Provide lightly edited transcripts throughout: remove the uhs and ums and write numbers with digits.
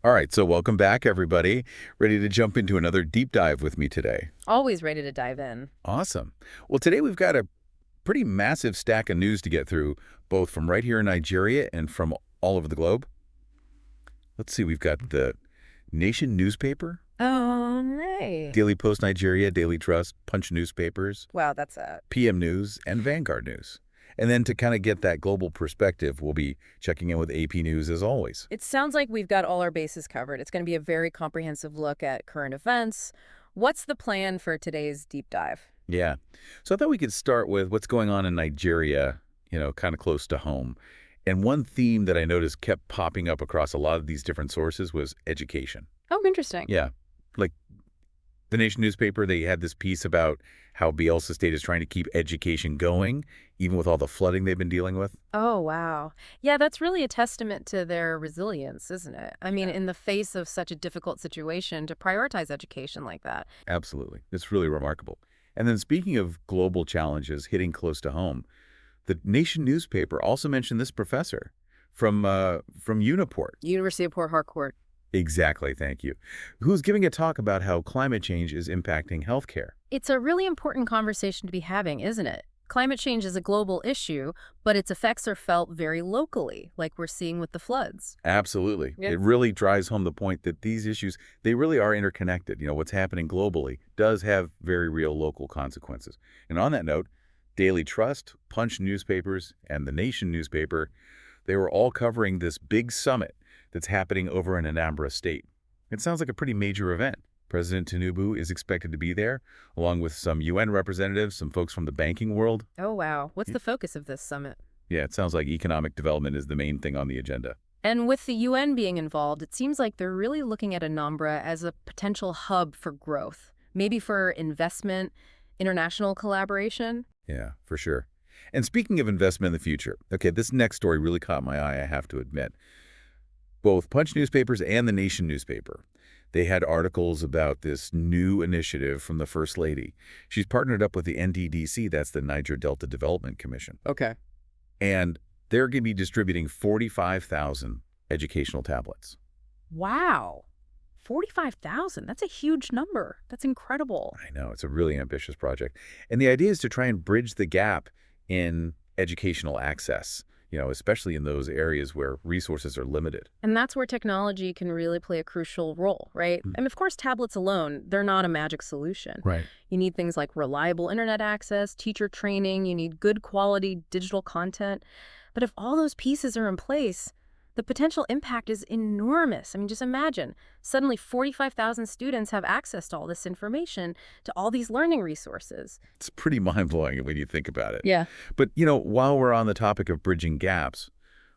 All right, so welcome back, everybody. Ready to jump into another deep dive with me today? Always ready to dive in. Awesome. Well, today we've got a pretty massive stack of news to get through, both from right here in Nigeria and from all over the globe. Let's see, we've got the Nation newspaper, Oh, nay. Daily Post Nigeria, Daily Trust, Punch newspapers, Wow, that's a PM News, and Vanguard News. And then to kind of get that global perspective, we'll be checking in with AP News as always. It sounds like we've got all our bases covered. It's going to be a very comprehensive look at current events. What's the plan for today's deep dive? Yeah. So I thought we could start with what's going on in Nigeria, kind of close to home. And one theme that I noticed kept popping up across a lot of these different sources was education. Oh, interesting. Yeah. Like the Nation newspaper, they had this piece about how Bielsa State is trying to keep education going, even with all the flooding they've been dealing with. Oh, wow. Yeah, that's really a testament to their resilience, isn't it? I mean, Yeah. in the face of such a difficult situation, to prioritize education like that. Absolutely. It's really remarkable. And then speaking of global challenges hitting close to home, the Nation newspaper also mentioned this professor from Uniport. University of Port Harcourt. Exactly, thank you. Who's giving a talk about how climate change is impacting healthcare. It's a really important conversation to be having, isn't it? Climate change is a global issue, but its effects are felt very locally, like we're seeing with the floods. Absolutely. Yeah. It really drives home the point that these issues, they really are interconnected. What's happening globally does have very real local consequences. And on that note, Daily Trust, Punch newspapers, and the Nation newspaper, they were all covering this big summit that's happening over in Anambra State. It sounds like a pretty major event. President Tinubu is expected to be there, along with some UN representatives, some folks from the banking world. Oh, wow. What's the focus of this summit? Yeah, it sounds like economic development is the main thing on the agenda. And with the UN being involved, it seems like they're really looking at Anambra as a potential hub for growth, maybe for investment, international collaboration. Yeah, for sure. And speaking of investment in the future, okay, this next story really caught my eye, I have to admit. Both Punch newspapers and the Nation newspaper, they had articles about this new initiative from the First Lady. She's partnered up with the NDDC, that's the Niger Delta Development Commission. Okay. And they're going to be distributing 45,000 educational tablets. Wow. 45,000. That's a huge number. That's incredible. I know, it's a really ambitious project. And the idea is to try and bridge the gap in educational access, especially in those areas where resources are limited. And that's where technology can really play a crucial role, right? I mean, of course, tablets alone, they're not a magic solution. Right. You need things like reliable internet access, teacher training, you need good quality digital content. But if all those pieces are in place, the potential impact is enormous. I mean, just imagine, suddenly 45,000 students have access to all this information, to all these learning resources. It's pretty mind-blowing when you think about it. Yeah. But, while we're on the topic of bridging gaps,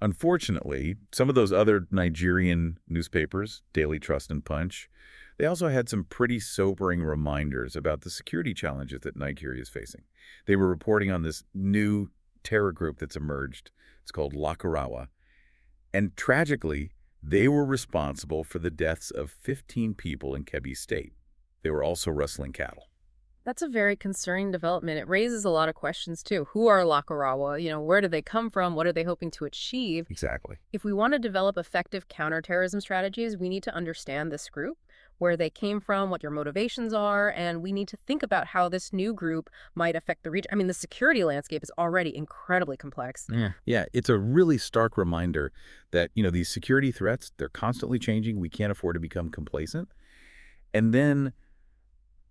unfortunately, some of those other Nigerian newspapers, Daily Trust and Punch, they also had some pretty sobering reminders about the security challenges that Nigeria is facing. They were reporting on this new terror group that's emerged. It's called Lakurawa. And tragically, they were responsible for the deaths of 15 people in Kebbi State. They were also rustling cattle. That's a very concerning development. It raises a lot of questions, too. Who are Lakarawa? Where do they come from? What are they hoping to achieve? Exactly. If we want to develop effective counterterrorism strategies, we need to understand this group, where they came from, what your motivations are, and we need to think about how this new group might affect the region. I mean, the security landscape is already incredibly complex. Yeah, it's a really stark reminder that, these security threats, they're constantly changing. We can't afford to become complacent. And then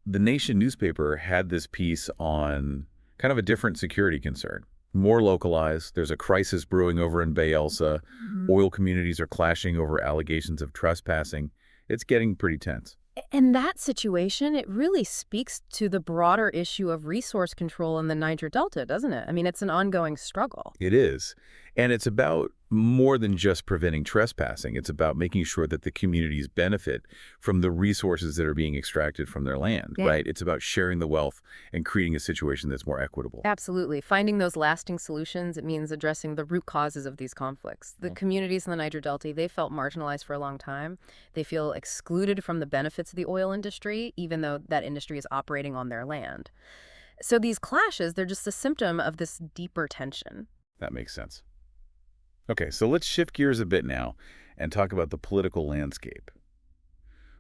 the Nation newspaper had this piece on kind of a different security concern. More localized. There's a crisis brewing over in Bayelsa. Oil communities are clashing over allegations of trespassing. It's getting pretty tense. In that situation, it really speaks to the broader issue of resource control in the Niger Delta, doesn't it? I mean, it's an ongoing struggle. It is. And it's about more than just preventing trespassing. It's about making sure that the communities benefit from the resources that are being extracted from their land, Yeah. right? It's about sharing the wealth and creating a situation that's more equitable. Absolutely. Finding those lasting solutions, it means addressing the root causes of these conflicts. The communities in the Niger Delta, they felt marginalized for a long time. They feel excluded from the benefits of the oil industry, even though that industry is operating on their land. So these clashes, they're just a symptom of this deeper tension. That makes sense. Okay, so let's shift gears a bit now and talk about the political landscape.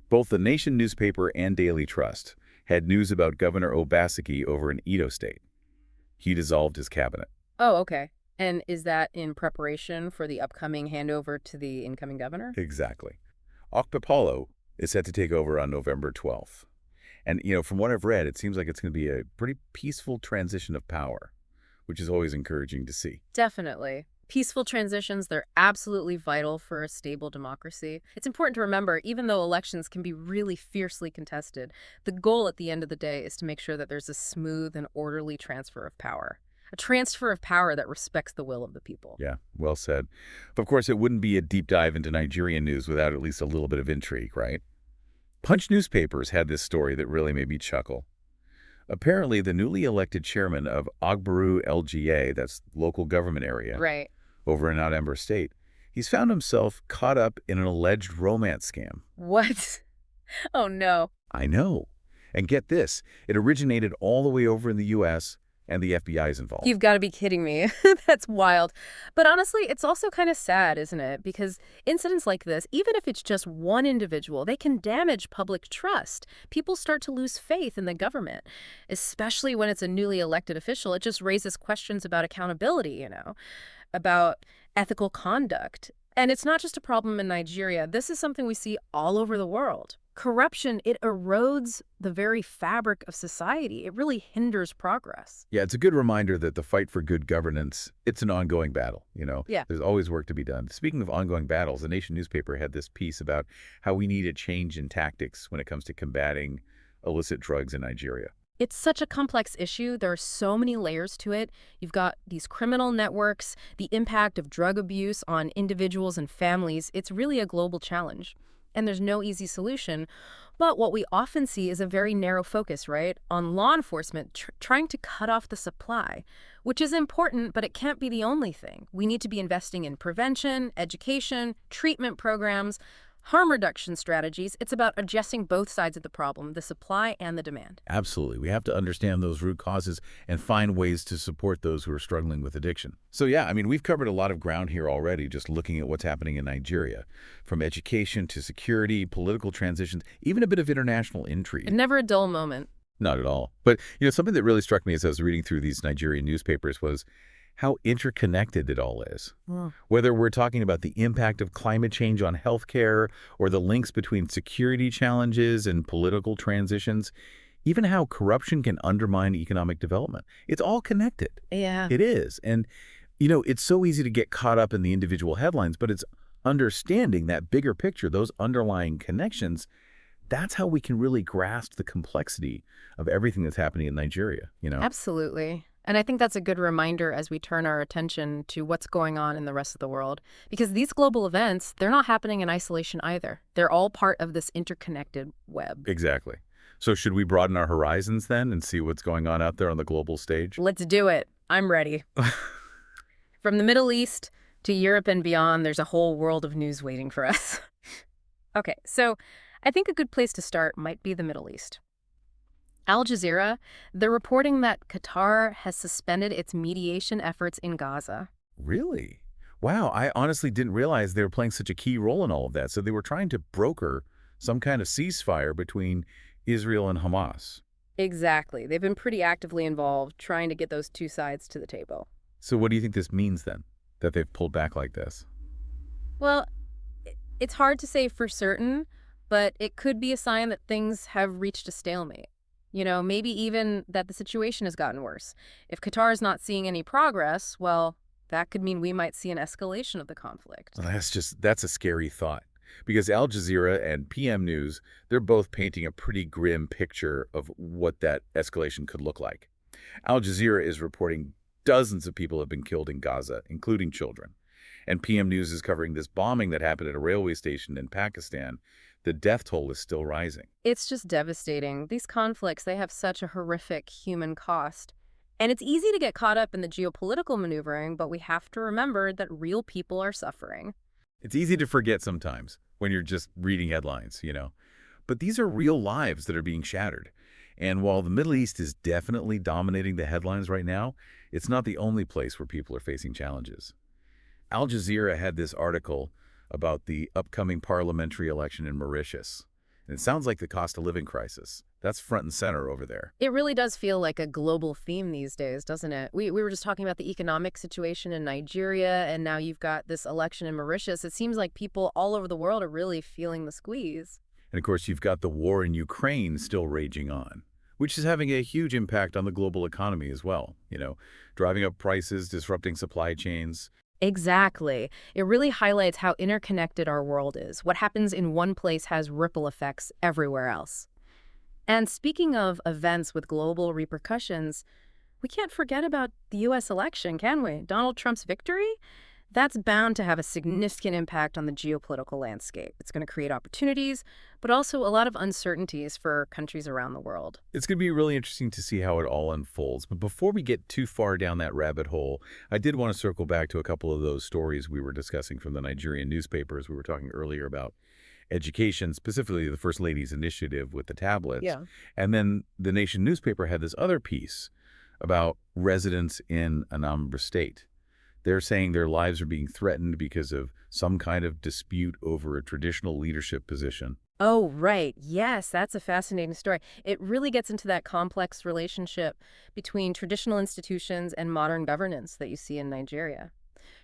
Both the Nation newspaper and Daily Trust had news about Governor Obaseki over in Edo State. He dissolved his cabinet. Oh, okay. And is that in preparation for the upcoming handover to the incoming governor? Exactly. Okpepolo is set to take over on November 12th. And, from what I've read, it seems like it's going to be a pretty peaceful transition of power, which is always encouraging to see. Definitely. Peaceful transitions, they're absolutely vital for a stable democracy. It's important to remember, even though elections can be really fiercely contested, the goal at the end of the day is to make sure that there's a smooth and orderly transfer of power. A transfer of power that respects the will of the people. Yeah, well said. But of course, it wouldn't be a deep dive into Nigerian news without at least a little bit of intrigue, right? Punch newspapers had this story that really made me chuckle. Apparently, the newly elected chairman of Ogbaru LGA, that's local government area, Right. over in Adember State, he's found himself caught up in an alleged romance scam. What? Oh, no. I know. And get this, it originated all the way over in the U.S., and the FBI is involved. You've got to be kidding me. That's wild. But honestly, it's also kind of sad, isn't it? Because incidents like this, even if it's just one individual, they can damage public trust. People start to lose faith in the government, especially when it's a newly elected official. It just raises questions about accountability, about ethical conduct. And it's not just a problem in Nigeria. This is something we see all over the world. Corruption, it erodes the very fabric of society. It really hinders progress. Yeah, it's a good reminder that the fight for good governance, it's an ongoing battle, Yeah. There's always work to be done. Speaking of ongoing battles, the Nation newspaper had this piece about how we need a change in tactics when it comes to combating illicit drugs in Nigeria. It's such a complex issue. There are so many layers to it. You've got these criminal networks, the impact of drug abuse on individuals and families. It's really a global challenge. And there's no easy solution. But what we often see is a very narrow focus, right, on law enforcement trying to cut off the supply, which is important, but it can't be the only thing. We need to be investing in prevention, education, treatment programs, harm reduction strategies. It's about addressing both sides of the problem, the supply and the demand. Absolutely. We have to understand those root causes and find ways to support those who are struggling with addiction. So yeah, we've covered a lot of ground here already just looking at what's happening in Nigeria, from education to security, political transitions, even a bit of international intrigue. Never a dull moment. Not at all. But, something that really struck me as I was reading through these Nigerian newspapers was how interconnected it all is. Whether we're talking about the impact of climate change on healthcare or the links between security challenges and political transitions, even how corruption can undermine economic development. It's all connected. Yeah. It is. And, it's so easy to get caught up in the individual headlines, but it's understanding that bigger picture, those underlying connections. That's how we can really grasp the complexity of everything that's happening in Nigeria, Absolutely. And I think that's a good reminder as we turn our attention to what's going on in the rest of the world. Because these global events, they're not happening in isolation either. They're all part of this interconnected web. Exactly. So should we broaden our horizons then and see what's going on out there on the global stage? Let's do it. I'm ready. From the Middle East to Europe and beyond, there's a whole world of news waiting for us. Okay, so I think a good place to start might be the Middle East. Al Jazeera, they're reporting that Qatar has suspended its mediation efforts in Gaza. Really? Wow, I honestly didn't realize they were playing such a key role in all of that. So they were trying to broker some kind of ceasefire between Israel and Hamas. Exactly. They've been pretty actively involved trying to get those two sides to the table. So what do you think this means then, that they've pulled back like this? Well, it's hard to say for certain, but it could be a sign that things have reached a stalemate. Maybe even that the situation has gotten worse. If Qatar is not seeing any progress, well, that could mean we might see an escalation of the conflict. Well, that's a scary thought. Because Al Jazeera and PM News, they're both painting a pretty grim picture of what that escalation could look like. Al Jazeera is reporting dozens of people have been killed in Gaza, including children. And PM News is covering this bombing that happened at a railway station in Pakistan. The death toll is still rising. It's just devastating. These conflicts, they have such a horrific human cost. And it's easy to get caught up in the geopolitical maneuvering, but we have to remember that real people are suffering. It's easy to forget sometimes when you're just reading headlines, But these are real lives that are being shattered. And while the Middle East is definitely dominating the headlines right now, it's not the only place where people are facing challenges. Al Jazeera had this article about the upcoming parliamentary election in Mauritius. And it sounds like the cost of living crisis. That's front and center over there. It really does feel like a global theme these days, doesn't it? We were just talking about the economic situation in Nigeria, and now you've got this election in Mauritius. It seems like people all over the world are really feeling the squeeze. And of course, you've got the war in Ukraine still raging on, which is having a huge impact on the global economy as well. Driving up prices, disrupting supply chains. Exactly. It really highlights how interconnected our world is. What happens in one place has ripple effects everywhere else. And speaking of events with global repercussions, we can't forget about the U.S. election, can we? Donald Trump's victory? That's bound to have a significant impact on the geopolitical landscape. It's going to create opportunities, but also a lot of uncertainties for countries around the world. It's going to be really interesting to see how it all unfolds. But before we get too far down that rabbit hole, I did want to circle back to a couple of those stories we were discussing from the Nigerian newspapers. We were talking earlier about education, specifically the First Lady's initiative with the tablets. Yeah. And then the Nation newspaper had this other piece about residents in Anambra State. They're saying their lives are being threatened because of some kind of dispute over a traditional leadership position. Oh, right. Yes, that's a fascinating story. It really gets into that complex relationship between traditional institutions and modern governance that you see in Nigeria.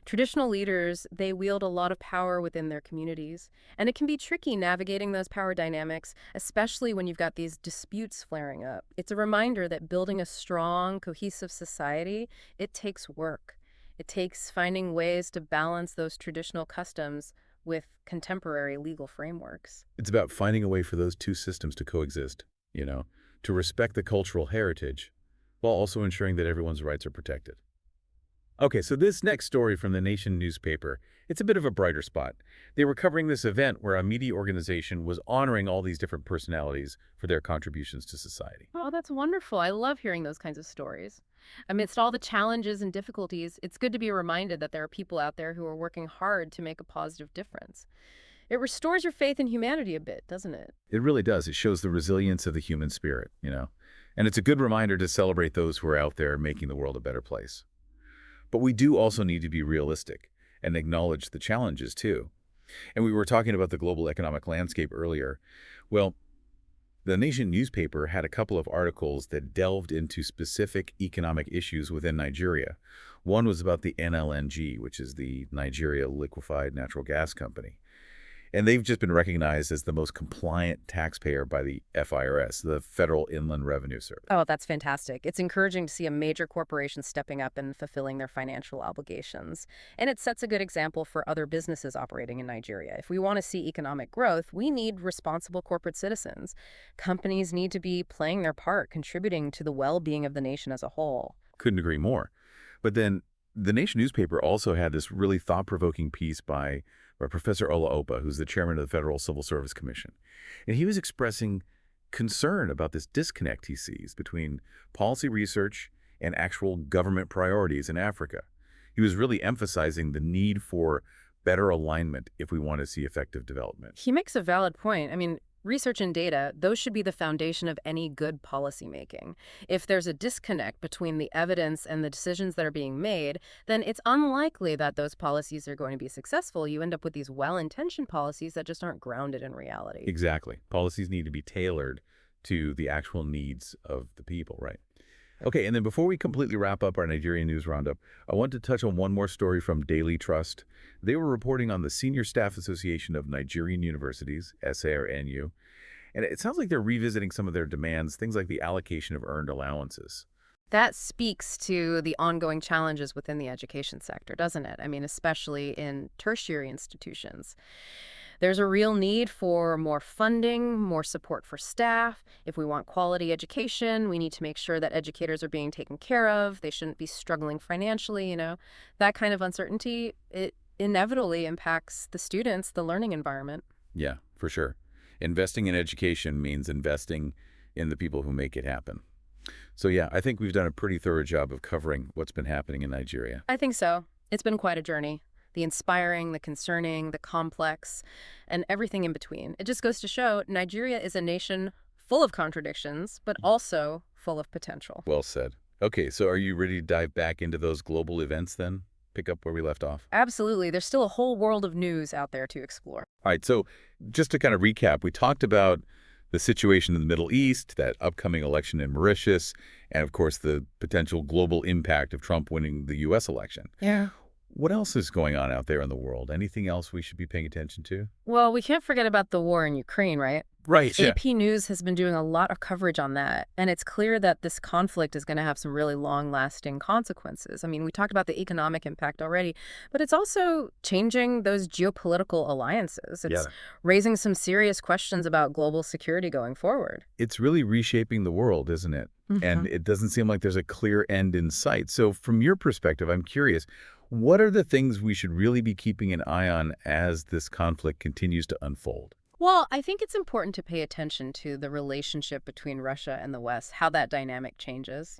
Traditional leaders, they wield a lot of power within their communities, and it can be tricky navigating those power dynamics, especially when you've got these disputes flaring up. It's a reminder that building a strong, cohesive society, it takes work. It takes finding ways to balance those traditional customs with contemporary legal frameworks. It's about finding a way for those two systems to coexist, to respect the cultural heritage while also ensuring that everyone's rights are protected. Okay, so this next story from the Nation newspaper, it's a bit of a brighter spot. They were covering this event where a media organization was honoring all these different personalities for their contributions to society. Oh, that's wonderful. I love hearing those kinds of stories. Amidst all the challenges and difficulties, it's good to be reminded that there are people out there who are working hard to make a positive difference. It restores your faith in humanity a bit, doesn't it? It really does. It shows the resilience of the human spirit. And it's a good reminder to celebrate those who are out there making the world a better place. But we do also need to be realistic and acknowledge the challenges, too. And we were talking about the global economic landscape earlier. Well, the Nation newspaper had a couple of articles that delved into specific economic issues within Nigeria. One was about the NLNG, which is the Nigeria Liquefied Natural Gas Company. And they've just been recognized as the most compliant taxpayer by the FIRS, the Federal Inland Revenue Service. Oh, that's fantastic. It's encouraging to see a major corporation stepping up and fulfilling their financial obligations. And it sets a good example for other businesses operating in Nigeria. If we want to see economic growth, we need responsible corporate citizens. Companies need to be playing their part, contributing to the well-being of the nation as a whole. Couldn't agree more. But then the Nation newspaper also had this really thought-provoking piece by Professor Ola Opa, who's the chairman of the Federal Civil Service Commission. And he was expressing concern about this disconnect he sees between policy research and actual government priorities in Africa. He was really emphasizing the need for better alignment if we want to see effective development. He makes a valid point. Research and data, those should be the foundation of any good policymaking. If there's a disconnect between the evidence and the decisions that are being made, then it's unlikely that those policies are going to be successful. You end up with these well-intentioned policies that just aren't grounded in reality. Exactly. Policies need to be tailored to the actual needs of the people, right? Okay, and then before we completely wrap up our Nigerian news roundup, I want to touch on one more story from Daily Trust. They were reporting on the Senior Staff Association of Nigerian Universities, SARNU, and it sounds like they're revisiting some of their demands, things like the allocation of earned allowances. That speaks to the ongoing challenges within the education sector, doesn't it? Especially in tertiary institutions. There's a real need for more funding, more support for staff. If we want quality education, we need to make sure that educators are being taken care of. They shouldn't be struggling financially, That kind of uncertainty, it inevitably impacts the students, the learning environment. Yeah, for sure. Investing in education means investing in the people who make it happen. So yeah, I think we've done a pretty thorough job of covering what's been happening in Nigeria. I think so. It's been quite a journey. The inspiring, the concerning, the complex, and everything in between. It just goes to show Nigeria is a nation full of contradictions, but also full of potential. Well said. Okay, so are you ready to dive back into those global events then? pick up where we left off? Absolutely. There's still a whole world of news out there to explore. All right, so just to kind of recap, we talked about the situation in the Middle East, that upcoming election in Mauritius, and of course the potential global impact of Trump winning the U.S. election. Yeah. What else is going on out there in the world? Anything else we should be paying attention to? Well, we can't forget about the war in Ukraine, right? Right, yeah. AP News has been doing a lot of coverage on that, and it's clear that this conflict is going to have some really long-lasting consequences. I mean, we talked about the economic impact already, but it's also changing those geopolitical alliances. Yeah. It's raising some serious questions about global security going forward. It's really reshaping the world, isn't it? And it doesn't seem like there's a clear end in sight. So from your perspective, I'm curious, what are the things we should really be keeping an eye on as this conflict continues to unfold? Well, I think it's important to pay attention to the relationship between Russia and the West, how that dynamic changes.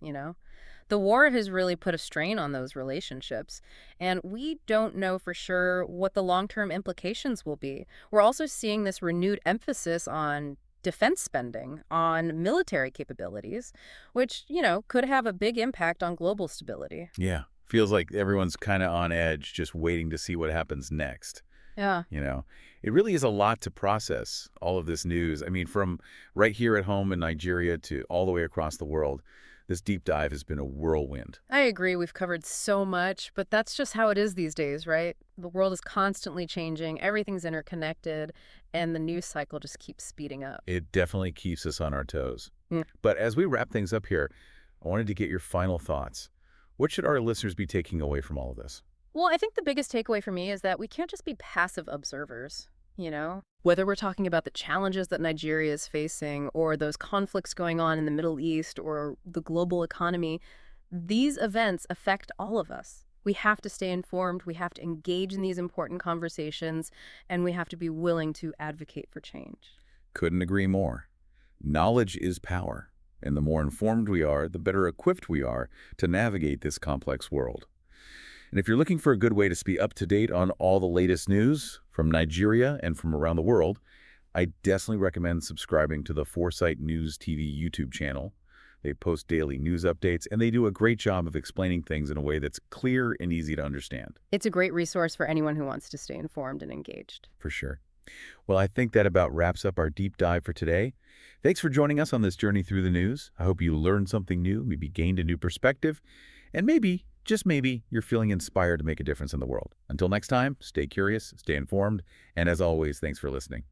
The war has really put a strain on those relationships, and we don't know for sure what the long-term implications will be. We're also seeing this renewed emphasis on defense spending, on military capabilities, which could have a big impact on global stability. Yeah. Feels like everyone's kind of on edge, just waiting to see what happens next. Yeah. You know, it really is a lot to process, all of this news. I mean, from right here at home in Nigeria to all the way across the world, this deep dive has been a whirlwind. I agree. We've covered so much, but that's just how it is these days, right? The world is constantly changing, everything's interconnected, and the news cycle just keeps speeding up. It definitely keeps us on our toes. Mm. But as we wrap things up here, I wanted to get your final thoughts. What should our listeners be taking away from all of this? Well, I think the biggest takeaway for me is that we can't just be passive observers. Whether we're talking about the challenges that Nigeria is facing or those conflicts going on in the Middle East or the global economy, these events affect all of us. We have to stay informed, we have to engage in these important conversations, and we have to be willing to advocate for change. Couldn't agree more. Knowledge is power, and the more informed we are, the better equipped we are to navigate this complex world. And if you're looking for a good way to be up to date on all the latest news from Nigeria and from around the world, I definitely recommend subscribing to the Foresight News TV YouTube channel. They post daily news updates, and they do a great job of explaining things in a way that's clear and easy to understand. It's a great resource for anyone who wants to stay informed and engaged. For sure. Well, I think that about wraps up our deep dive for today. Thanks for joining us on this journey through the news. I hope you learned something new, maybe gained a new perspective, and maybe, just maybe, you're feeling inspired to make a difference in the world. Until next time, stay curious, stay informed, and as always, thanks for listening.